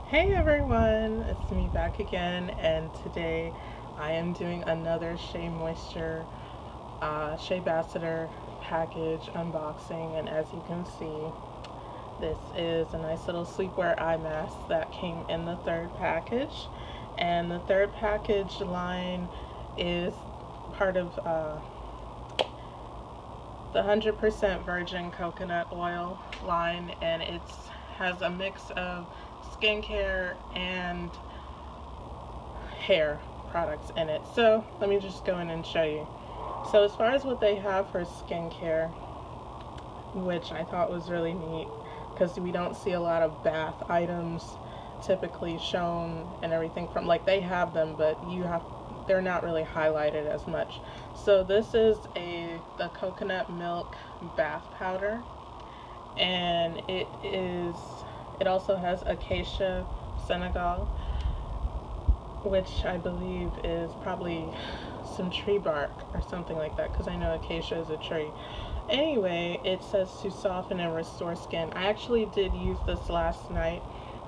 Hey everyone, it's me back again, and today I am doing another Shea Moisture Sheabassador package unboxing. And as you can see, this is a nice little sleepwear eye mask that came in the third package. And the third package line is part of the 100% virgin coconut oil line, and it has a mix of skincare and hair products in it. So let me just go in and show you. So as far as what they have for skincare, which I thought was really neat because we don't see a lot of bath items typically shown and everything, from like they have them, but they're not really highlighted as much. So this is the coconut milk bath powder, and it also has acacia Senegal, which I believe is probably some tree bark or something like that, because I know acacia is a tree. Anyway, it says to soften and restore skin. I actually did use this last night,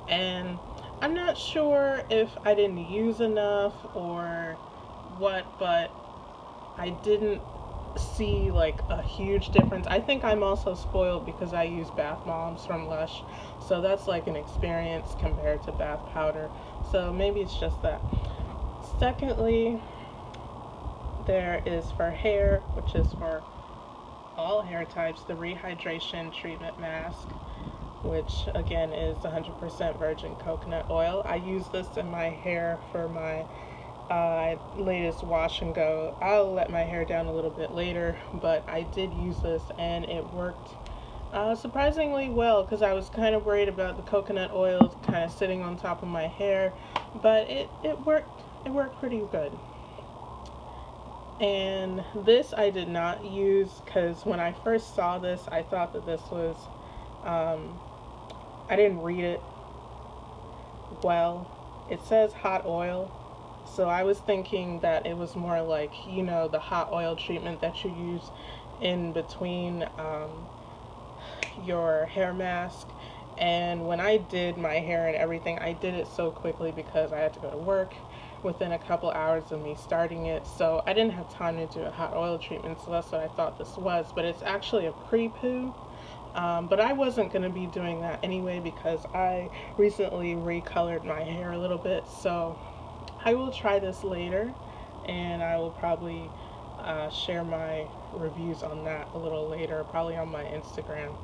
and I'm not sure if I didn't use enough or what, but I didn't see like a huge difference. I think I'm also spoiled because I use bath bombs from Lush, so that's like an experience compared to bath powder. So maybe it's just that. Secondly, there is for hair, which is for all hair types, the rehydration treatment mask, which again is 100% virgin coconut oil. I use this in my hair for my latest wash and go. I'll let my hair down a little bit later, but I did use this and it worked surprisingly well, because I was kind of worried about the coconut oil kind of sitting on top of my hair, but it worked pretty good. And this I did not use because when I first saw this, I thought that this was, I didn't read it well. It says hot oil, so I was thinking that it was more like, the hot oil treatment that you use in between your hair mask. And when I did my hair and everything, I did it so quickly because I had to go to work within a couple hours of me starting it, so I didn't have time to do a hot oil treatment, so that's what I thought this was. But it's actually a pre-poo. But I wasn't going to be doing that anyway because I recently recolored my hair a little bit, so I will try this later, and I will probably share my reviews on that a little later, probably on my Instagram.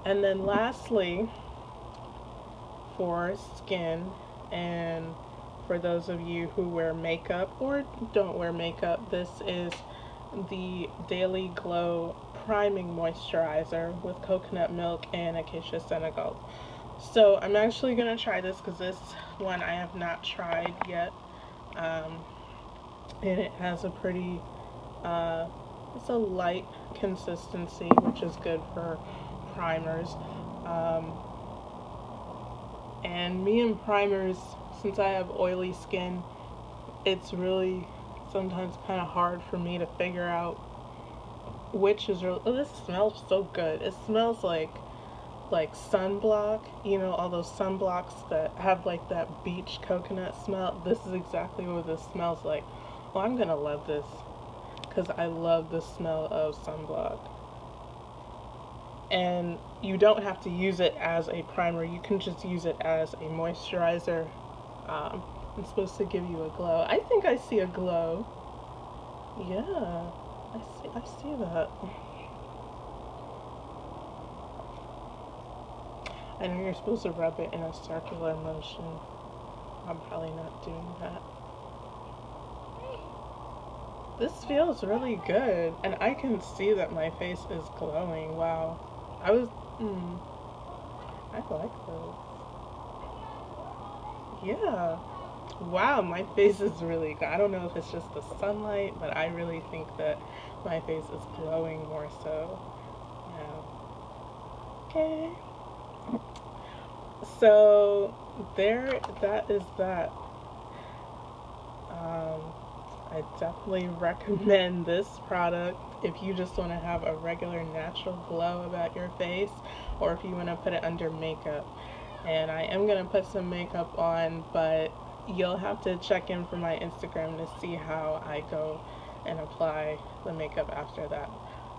And then lastly, for skin, and for those of you who wear makeup or don't wear makeup, this is the Daily Glow Priming Moisturizer with coconut milk and acacia Senegal. So I'm actually going to try this because this one I have not tried yet. And it has a pretty, it's a light consistency, which is good for primers. Um, and me and primers, since I have oily skin, it's really sometimes kind of hard for me to figure out which is real. Oh, this smells so good. It smells like sunblock, all those sunblocks that have like that beach coconut smell. This is exactly what this smells like. Well, I'm gonna love this because I love the smell of sunblock. And you don't have to use it as a primer, you can just use it as a moisturizer. It's supposed to give you a glow. I think I see a glow. Yeah, I see that. I know you're supposed to rub it in a circular motion. I'm probably not doing that. This feels really good, and I can see that my face is glowing. Wow. I was, I like this. Yeah. Wow, my face is really good. I don't know if it's just the sunlight, but I really think that my face is glowing more so. Yeah. Okay. So that is that. Um, I definitely recommend this product if you just want to have a regular natural glow about your face, or if you want to put it under makeup. and I am going to put some makeup on, but you'll have to check in for my Instagram to see how I go and apply the makeup after that.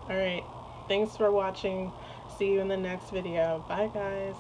Alright, thanks for watching. See you in the next video. Bye guys.